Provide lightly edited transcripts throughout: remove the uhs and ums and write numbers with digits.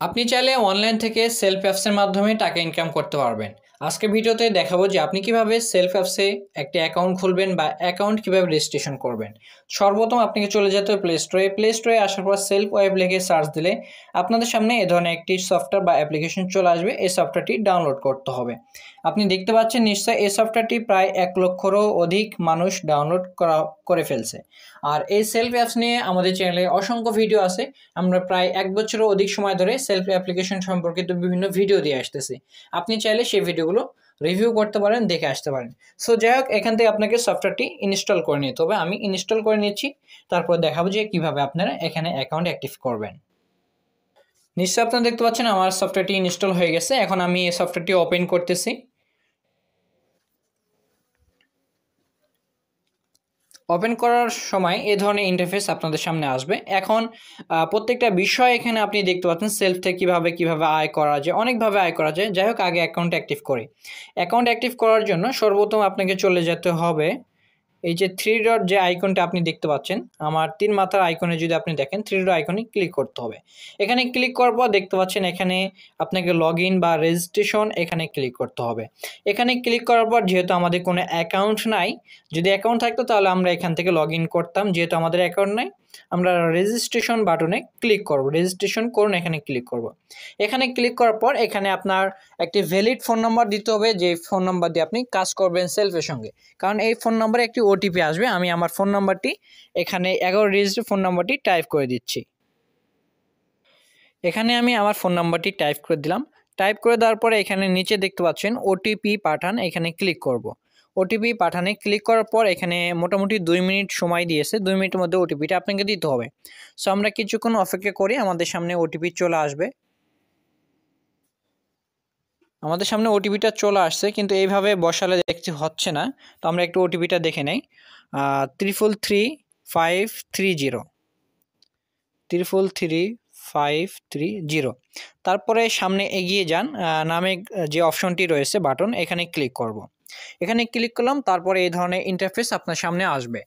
আপনি চাইলে অনলাইন থেকে সেলফ অ্যাপসের মাধ্যমে টাকা ইনকাম করতে পারবেন। আজকে ভিডিওতে দেখাবো যে আপনি কিভাবে সেলফ অ্যাপসে একটি অ্যাকাউন্ট খুলবেন বা অ্যাকাউন্ট কিভাবে রেজিস্ট্রেশন করবেন। সর্বপ্রথম আপনাকে চলে যেতে হবে প্লে স্টোরে আসার পর সেলফ ওয়েব লিখে সার্চ দিলে আপনাদের সামনে এ ধরনের একটি সফটওয়্যার বা অ্যাপ্লিকেশন চলে আসবে। এই সফটওয়্যারটি ডাউনলোড করতে হবে। আপনি দেখতে পাচ্ছেন নিশ্চয়ই এই সফটওয়্যারটি প্রায় 1 লক্ষেরও অধিক মানুষ ডাউনলোড করে ফেলছে। আর এই সেলফ অ্যাপস নিয়ে আমাদের চ্যানেলে অসংখ্য ভিডিও আছে। আমরা প্রায় 1 বছরের অধিক সময় ধরে সেলফ অ্যাপ্লিকেশন সম্পর্কিত বিভিন্ন ভিডিও দিয়ে আসতেছি। আপনি চাইলে সেই ভিডিওগুলো রিভিউ করতে পারেন, দেখে আসতে পারেন। সো যাই হোক, এখান থেকে আপনাকে সফটওয়্যারটি ইনস্টল করে নিতে হবে। আমি ইনস্টল করে নিচ্ছি, তারপর দেখাবো যে কিভাবে আপনারা এখানে অ্যাকাউন্ট অ্যাক্টিভ করবেন। নিশ্চয়ই আপনারা দেখতে পাচ্ছেন আমার সফটওয়্যারটি ইনস্টল হয়ে গেছে। এখন আমি এই সফটওয়্যারটি ওপেন করতেছি। ওপেন করার সময় এই ধরনের ইন্টারফেস আপনাদের সামনে আসবে। এখন প্রত্যেকটা বিষয় এখানে আপনি দেখতে পাচ্ছেন সেলফ থেকে কীভাবে আয় করা যায়, অনেকভাবে আয় করা যায়। যাই হোক, আগে অ্যাকাউন্ট অ্যাক্টিভ করি। অ্যাকাউন্ট অ্যাক্টিভ করার জন্য সর্বপ্রথম আপনাকে চলে যেতে হবে এই যে 3 ডট যে আইকনটা আপনি দেখতে পাচ্ছেন, আমার 3 মাথার আইকনে যদি আপনি দেখেন 3 ডট আইকনে ক্লিক করতে হবে। এখানে ক্লিক করার পর দেখতে পাচ্ছেন এখানে আপনাকে লগ ইন বা রেজিস্ট্রেশন এখানে ক্লিক করতে হবে। এখানে ক্লিক করার পর যেহেতু আমাদের কোনো অ্যাকাউন্ট নাই, যদি অ্যাকাউন্ট থাকতো তাহলে আমরা এখান থেকে লগ ইন করতাম। যেহেতু আমাদের অ্যাকাউন্ট নাই, আমরা রেজিস্ট্রেশন বাটনে ক্লিক করব। রেজিস্ট্রেশন করুন, এখানে ক্লিক করব। এখানে ক্লিক করার পর এখানে আপনার একটি ভ্যালিড ফোন নাম্বার দিতে হবে, যে ফোন নাম্বার দিয়ে আপনি কাজ করবেন সেলফের সঙ্গে। কারণ এই ফোন নাম্বারে একটি ওটিপি আসবে। আমি আমার ফোন নাম্বারটি এখানে 11 ডিজিটের ফোন নাম্বারটি টাইপ করে দিচ্ছি। এখানে আমি আমার ফোন নাম্বারটি টাইপ করে দিলাম। টাইপ করে দেওয়ার পরে এখানে নিচে দেখতে পাচ্ছেন ওটিপি পাঠান, এখানে ক্লিক করব। ওটিপি পাঠানে ক্লিক করার পর এখানে মোটামুটি 2 মিনিট সময় দিয়েছে। 2 মিনিটের মধ্যে ওটিপিটা আপনাকে দিতে হবে। সো আমরা কিছুক্ষণ অপেক্ষা করি, আমাদের সামনে ওটিপি চলে আসবে। আমাদের সামনে ওটিপিটা চলে আসছে, কিন্তু এইভাবে বসালে দেখছি হচ্ছে না। তো আমরা একটু ওটিপিটা দেখে নেই। 333530 333530। তারপরে সামনে এগিয়ে যান, নামে যে অপশনটি রয়েছে বাটন, এখানে ক্লিক করব। এখানে ক্লিক করলাম, তারপরে এই ধরনের ইন্টারফেস আপনার সামনে আসবে।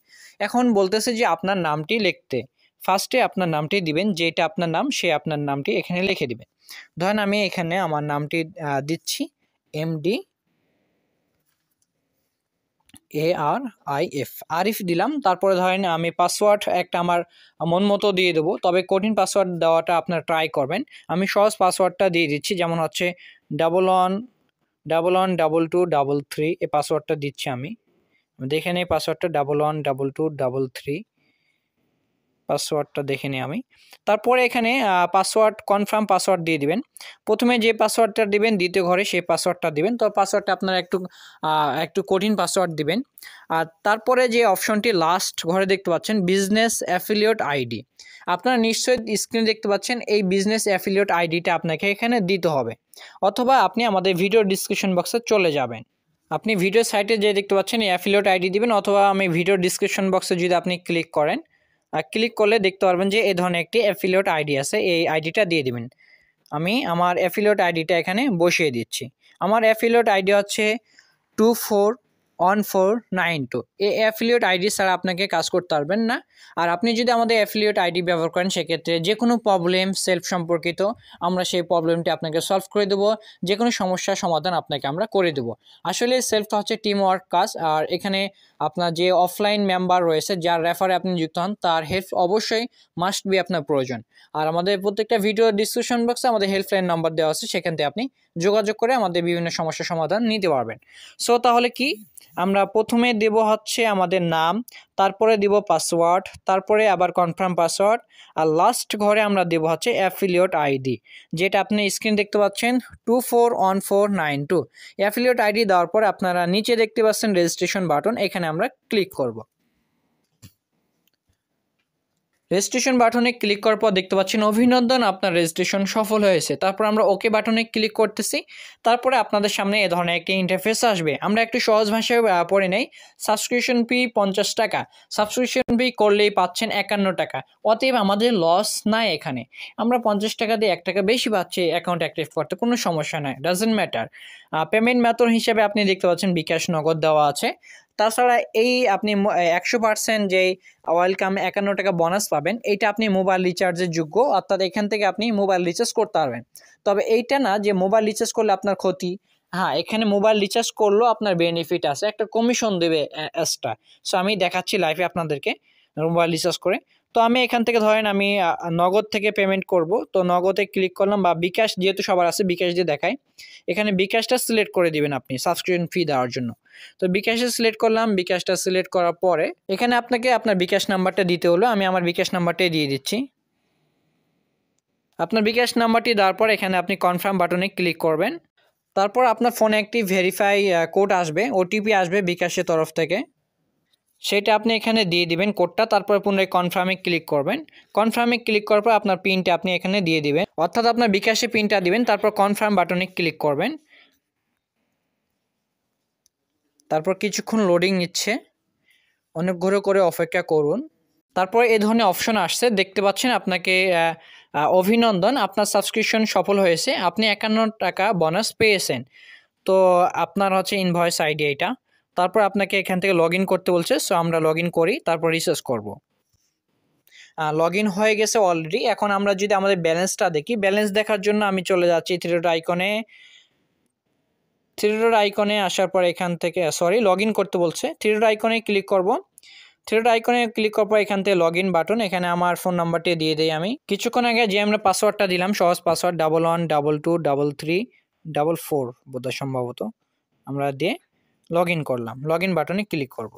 এখন বলতেছে যে আপনার নামটি লিখতে। ফার্স্টে আপনার নামটি দিবেন, যেটা আপনার নাম সে আপনার নামটি এখানে লিখে দিবেন। ধরেন আমি এখানে আমার নামটি দিচ্ছি এমডি আরিফ দিলাম। তারপরে ধরেন আমি পাসওয়ার্ড একটা আমার মন মতো দিয়ে দেবো, তবে কঠিন পাসওয়ার্ড দেওয়াটা আপনার ট্রাই করবেন। আমি সহজ পাসওয়ার্ডটা দিয়ে দিচ্ছি, যেমন হচ্ছে 11112233। এই পাসওয়ার্ডটা দিচ্ছি আমি। দেখে নিই পাসওয়ার্ডটা 112233। পাসওয়ার্ডটা দেখে নিই আমি। তারপরে এখানে পাসওয়ার্ড কনফার্ম পাসওয়ার্ড দিয়ে দিবেন। প্রথমে যে পাসওয়ার্ডটা দিবেন দ্বিতীয় ঘরে সেই পাসওয়ার্ডটা দিবেন। তো পাসওয়ার্ডটা আপনারা একটু কঠিন পাসওয়ার্ড দিবেন। আর তারপরে যে অপশনটি লাস্ট ঘরে দেখতে পাচ্ছেন বিজনেস অ্যাফিলিয়েট আইডি, আপনারা নিশ্চয়ই স্ক্রিনে দেখতে পাচ্ছেন। এই বিজনেস অ্যাফিলিয়েট আইডিটা আপনাকে এখানে দিতে হবে, অথবা আপনি আমাদের ভিডিও ডিসক্রিপশন বক্সে চলে যাবেন। আপনি ভিডিও সাইটে যে দেখতে পাচ্ছেন এই অ্যাফিলিয়েট আইডি দিবেন, অথবা আমি ভিডিও ডিসক্রিপশন বক্সে যদি আপনি ক্লিক করেন, ক্লিক করলে দেখতে পারবেন যে এই ধরনের একটি অ্যাফিলিয়েট আইডি আছে। এই আইডিটা দিয়ে দিবেন। আমি আমার অ্যাফিলিয়েট আইডিটা এখানে বসিয়ে দিচ্ছি। আমার অ্যাফিলিয়েট আইডি হচ্ছে 241492। এই অ্যাফিলিয়েট আইডি ছাড়া আপনাকে কাজ করতে পারবেন না। আর আপনি যদি আমাদের অ্যাফিলিয়েট আইডি ব্যবহার করেন, সেক্ষেত্রে যে কোনো প্রবলেম সেলফ সম্পর্কিত আমরা সেই প্রবলেমটি আপনাকে সলভ করে দেবো। যে কোনো সমস্যার সমাধান আপনাকে আমরা করে দেবো। আসলে সেলফটা হচ্ছে টিম ওয়ার্ক কাজ। আর এখানে আপনার যে অফলাইন মেম্বার রয়েছে, যার রেফারে আপনি যুক্ত হন, তার হেল্প অবশ্যই মাস্ট বি আপনার প্রয়োজন। আর আমাদের প্রত্যেকটা ভিডিও ডিসক্রিপশন বক্সে আমাদের হেল্পলাইন নাম্বার দেওয়া আছে, সেখান থেকে আপনি যোগাযোগ করে আমাদের বিভিন্ন সমস্যার সমাধান নিতে পারবেন। সো তাহলে কি আমরা প্রথমে দেব হচ্ছে আমাদের নাম, তারপরে দিব পাসওয়ার্ড, তারপরে আবার কনফার্ম পাসওয়ার্ড, আর লাস্ট ঘরে আমরা দেব হচ্ছে অ্যাফিলিয়েট আইডি, যেটা আপনি স্ক্রিন দেখতে পাচ্ছেন 241492। অ্যাফিলিয়েট আইডি দেওয়ার পর আপনারা নিচে দেখতে পাচ্ছেন রেজিস্ট্রেশন বাটন, এখানে আমরা ক্লিক করব। রেজিস্ট্রেশন বাটনে ক্লিক করার পর দেখতে পাচ্ছেন অভিনন্দন, আপনার রেজিস্ট্রেশন সফল হয়েছে। তারপর আমরা ওকে বাটনে ক্লিক করতেছি। তারপরে আপনাদের সামনে এ ধরনের একটি ইন্টারফেস আসবে। আমরা একটু সহজ ভাষায় পড়ে নেই। সাবস্ক্রিপশন ফি 50 টাকা। সাবস্ক্রিপশন ফি করলেই পাচ্ছেন 51 টাকা। অতএব আমাদের লস নাই এখানে। আমরা 50 টাকা দিয়ে 1 টাকা বেশি পাচ্ছি অ্যাকাউন্ট অ্যাক্টিভ করতে, কোনো সমস্যা নাই, ডাজেন্ট ম্যাটার। পেমেন্ট মেথড হিসেবে আপনি দেখতে পাচ্ছেন বিকাশ, নগদ দেওয়া আছে। তাছাড়া এই আপনি 100% যেই ওয়েলকাম 51 টাকা বোনাস পাবেন, এইটা আপনি মোবাইল রিচার্জের যোগ্য, অর্থাৎ এখান থেকে আপনি মোবাইল রিচার্জ করতে পারবেন। তবে এইটা না যে মোবাইল রিচার্জ করলে আপনার ক্ষতি। হ্যাঁ, এখানে মোবাইল রিচার্জ করলেও আপনার বেনিফিট আছে, একটা কমিশন দেবে এক্সট্রা। সো আমি দেখাচ্ছি লাইভে আপনাদেরকে মোবাইল রিচার্জ করে। তো আমি এখান থেকে ধরেন আমি নগদ থেকে পেমেন্ট করব, তো নগদে ক্লিক করলাম, বা বিকাশ যেহেতু সবার আছে বিকাশ দিয়ে দেখায়। এখানে বিকাশটা সিলেক্ট করে দিবেন আপনি সাবস্ক্রিপশন ফি দেওয়ার জন্য। তো বিকাশে সিলেক্ট করলাম, বিকাশটা সিলেক্ট করার পরে এখানে আপনাকে আপনার বিকাশ নাম্বারটা দিতে হলো, আমি আমার বিকাশ নাম্বারটাই দিয়ে দিচ্ছি। আপনার বিকাশ নাম্বারটি দেওয়ার পর এখানে আপনি কনফার্ম বাটনে ক্লিক করবেন। তারপর আপনার ফোনে একটি ভেরিফাই কোড আসবে, ওটিপি আসবে বিকাশের তরফ থেকে, সেটা আপনি এখানে দিয়ে দিবেন কোডটা। তারপর পুনরায় কনফার্মে ক্লিক করবেন। কনফার্মে ক্লিক করার পর আপনার পিনটা আপনি এখানে দিয়ে দিবেন, অর্থাৎ আপনার বিকাশে পিনটা দিবেন, তারপর কনফার্ম বাটনে ক্লিক করবেন। তারপর কিছুক্ষণ লোডিং নিচ্ছে, অনেক ঘুরে করে অপেক্ষা করুন। তারপর এই ধরনের অপশন আসছে, দেখতে পাচ্ছেন আপনাকে অভিনন্দন, আপনার সাবস্ক্রিপশন সফল হয়েছে, আপনি 51 টাকা বোনাস পেয়েছেন। তো আপনার হচ্ছে ইনভয়েস আইডি এটা। তারপর আপনাকে এখান থেকে লগ ইন করতে বলছে, সো আমরা লগ ইন করি, তারপর রিসার্চ করব। লগ ইন হয়ে গেছে অলরেডি। এখন আমরা যদি আমাদের ব্যালেন্সটা দেখি, ব্যালেন্স দেখার জন্য আমি চলে যাচ্ছি থ্রি ডট আইকনে আসার পর এখান থেকে লগ ইন করতে বলছে, থ্রি ডট আইকনে ক্লিক করব। থ্রি ডট আইকনে ক্লিক করার পর এখান থেকে লগ ইন বাটন, এখানে আমার ফোন নাম্বারটি দিয়ে দিই আমি। কিছুক্ষণ আগে যে আমরা পাসওয়ার্ডটা দিলাম, সহজ পাসওয়ার্ড 11223344 বোধহয় সম্ভবত, আমরা দিয়ে লগ ইন করলাম। লগ ইন বাটনে ক্লিক করব।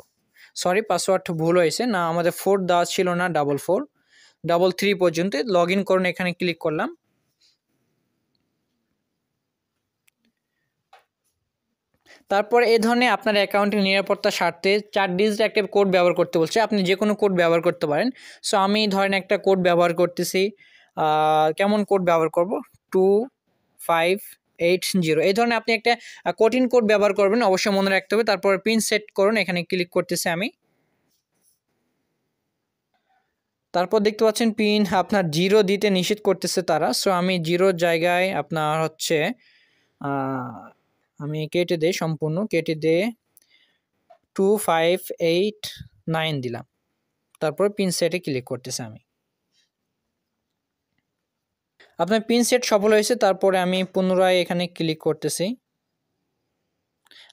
পাসওয়ার্ড ভুল হয়েছে, না আমাদের 4 দেওয়া ছিল না, 4433 পর্যন্ত। লগ ইন করুন, এখানে ক্লিক করলাম। তারপর এই ধরনের আপনার অ্যাকাউন্টের নিরাপত্তার স্বার্থে 4 ডিজিট একটা কোড ব্যবহার করতে বলছে, আপনি যে কোনো কোড ব্যবহার করতে পারেন। সো আমি ধরেন একটা কোড ব্যবহার করতেছি, কেমন কোড ব্যবহার করব, 2580। এই ধরনের আপনি একটা কঠিন কোড ব্যবহার করবেন, অবশ্যই মনে রাখতে হবে। তারপর পিন সেট করুন, এখানে ক্লিক করতেছি আমি। তারপর দেখতে পাচ্ছেন পিন আপনার 0 দিতে নিষেধ করতেছে তারা। সো আমি 0 জায়গায় আপনার হচ্ছে আমি কেটে দিই, সম্পূর্ণ কেটে দিয়ে 2589 দিলাম। তারপর পিন সেটে ক্লিক করতেছি আমি। আপনার পিন সেট সফল হয়েছে। তারপরে আমি পুনরায় এখানে ক্লিক করতেছি,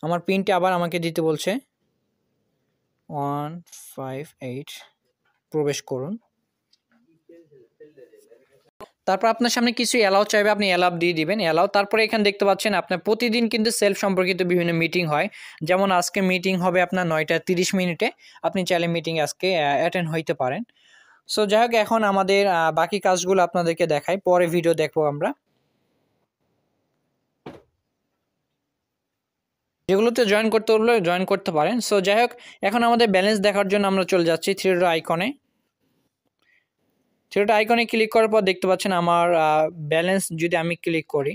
আমার পিনটি আবার আমাকে দিতে বলছে, 158 প্রবেশ করুন। তারপর আপনার সামনে কিছু অ্যালাউ চাইবে, আপনি অ্যালাউ দিয়ে দিবেন, অ্যালাউ। তারপরে এখানে দেখতে পাচ্ছেন আপনার প্রতিদিন কিন্তু সেলফ সম্পর্কিত বিভিন্ন মিটিং হয়, যেমন আজকে মিটিং হবে আপনার 9টা 30 মিনিটে, আপনি চাইলে মিটিং আজকে অ্যাটেন্ড হইতে পারেন। সো যাই হোক, এখন আমাদের বাকি কাজগুলো আপনাদেরকে দেখাই, পরে ভিডিও দেখবো আমরা, যেগুলোতে জয়েন করতে হলে জয়েন করতে পারেন। সো যাই হোক, এখন আমাদের ব্যালেন্স দেখার জন্য আমরা চলে যাচ্ছি থ্রি ডট আইকনে। থ্রি ডট আইকনে ক্লিক করার পর দেখতে পাচ্ছেন আমার ব্যালেন্স, যদি আমি ক্লিক করি,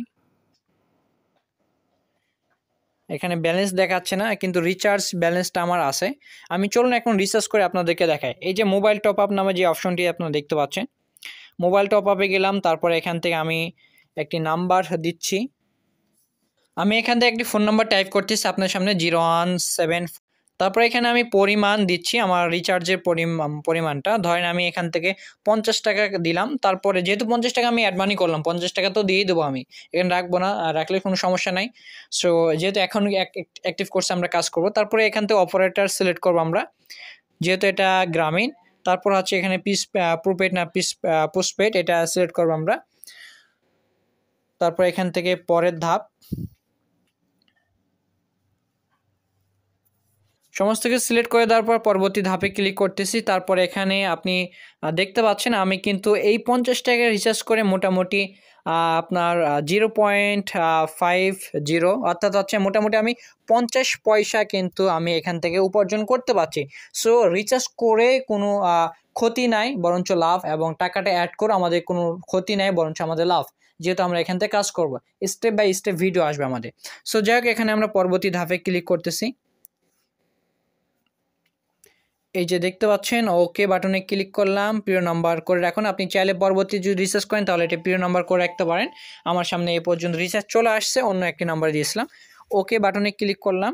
এখানে ব্যালেন্স দেখাচ্ছে না, কিন্তু রিচার্জ ব্যালেন্সটা আমার আছে। আমি চলুন এখন রিচার্জ করে আপনাদেরকে দেখাই। এই যে মোবাইল টপ আপ নামে যে অপশনটি আপনারা দেখতে পাচ্ছেন, মোবাইল টপ আপে গেলাম। তারপরে এখান থেকে আমি একটি নাম্বার দিচ্ছি, আমি এখান থেকে একটি ফোন নাম্বার টাইপ করতেছি আপনার সামনে, 017। তারপরে এখানে আমি পরিমাণ দিচ্ছি, আমার রিচার্জের পরিমাণটা ধরেন আমি এখান থেকে 50 টাকা দিলাম। তারপরে যেহেতু 50 টাকা আমি অ্যাড মানি করলাম, 50 টাকা তো দিয়েই দেবো, আমি এখানে রাখবো না, রাখলে কোনো সমস্যা নাই। সো যেহেতু এখন অ্যাক্টিভ কোর্সে আমরা কাজ করব, তারপরে এখান থেকে অপারেটর সিলেক্ট করবো আমরা, যেহেতু এটা গ্রামীণ। তারপর হচ্ছে এখানে প্রিপেড না পোস্টপেড, এটা সিলেক্ট করবো আমরা। তারপর এখান থেকে পরের ধাপ, সমস্ত কিছু সিলেক্ট করে দেওয়ার পর পরবর্তী ধাপে ক্লিক করতেছি। তারপর এখানে আপনি দেখতে পাচ্ছেন আমি কিন্তু এই 50 টাকা রিচার্জ করে মোটামুটি আপনার 0.50, অর্থাৎ হচ্ছে মোটামুটি আমি 50 পয়সা কিন্তু আমি এখান থেকে উপার্জন করতে পারছি। সো রিচার্জ করে কোনো ক্ষতি নাই, বরঞ্চ লাভ, এবং টাকাটা অ্যাড করে আমাদের কোনো ক্ষতি নাই, বরঞ্চ আমাদের লাভ, যেহেতু আমরা এখান থেকে কাজ করব। স্টেপ বাই স্টেপ ভিডিও আসবে আমাদের। সো যাই হোক, এখানে আমরা পরবর্তী ধাপে ক্লিক করতেছি। এই যে দেখতে পাচ্ছেন ওকে বাটনে ক্লিক করলাম, প্রিয় নাম্বার করে রাখুন। আপনি চাইলে পরবর্তী যদি রিচার্জ করেন তাহলে এটা প্রিয় নাম্বার করে রাখতে পারেন। আমার সামনে এ পর্যন্ত রিচার্জ চলে আসছে, অন্য একটি নাম্বার দিয়েছিলাম। ওকে বাটনে ক্লিক করলাম।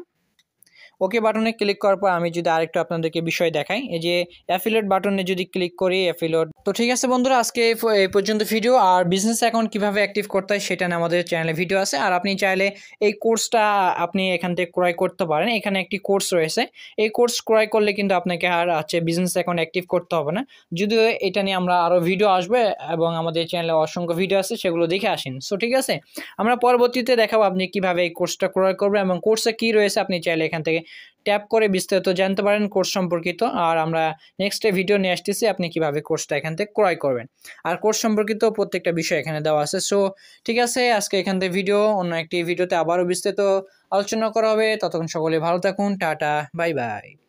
ওকে বাটনে ক্লিক করার পর আমি যদি আরেকটু আপনাদেরকে বিষয় দেখাই, এই যে অ্যাফিলিয়েট বাটনে যদি ক্লিক করি অ্যাফিলিয়েট। তো ঠিক আছে বন্ধুরা, আজকে এই পর্যন্ত ভিডিও। আর বিজনেস অ্যাকাউন্ট কিভাবে অ্যাক্টিভ করতে হয় সেটা নিয়ে আমাদের চ্যানেলে ভিডিও আছে। আর আপনি চাইলে এই কোর্সটা আপনি এখান থেকে ক্রয় করতে পারেন। এখানে একটি কোর্স রয়েছে, এই কোর্স ক্রয় করলে কিন্তু আপনাকে আর বিজনেস অ্যাকাউন্ট অ্যাক্টিভ করতে হবে না। যদিও এটা নিয়ে আমরা আরও ভিডিও আসবে এবং আমাদের চ্যানেলে অসংখ্য ভিডিও আছে, সেগুলো দেখে আসেন। সো ঠিক আছে, আমরা পরবর্তীতে দেখাবো আপনি কিভাবে এই কোর্সটা ক্রয় করবেন এবং কোর্সে কী রয়েছে আপনি চাইলে এখান থেকে ট্যাপ করে বিস্তারিত জানতে পারেন কোর্স সম্পর্কিত। আর আমরা নেক্সটে ভিডিও নিয়ে আসতেছি আপনি কিভাবে কোর্সটা এখান থেকে ক্রয় করবেন। আর কোর্স সম্পর্কিত প্রত্যেকটা বিষয় এখানে দেওয়া আছে। সো ঠিক আছে, আজকে এখান থেকে ভিডিও, অন্য একটি ভিডিওতে আবারও বিস্তারিত আলোচনা করা হবে। ততক্ষণ সকলে ভালো থাকুন, টাটা, বাই বাই।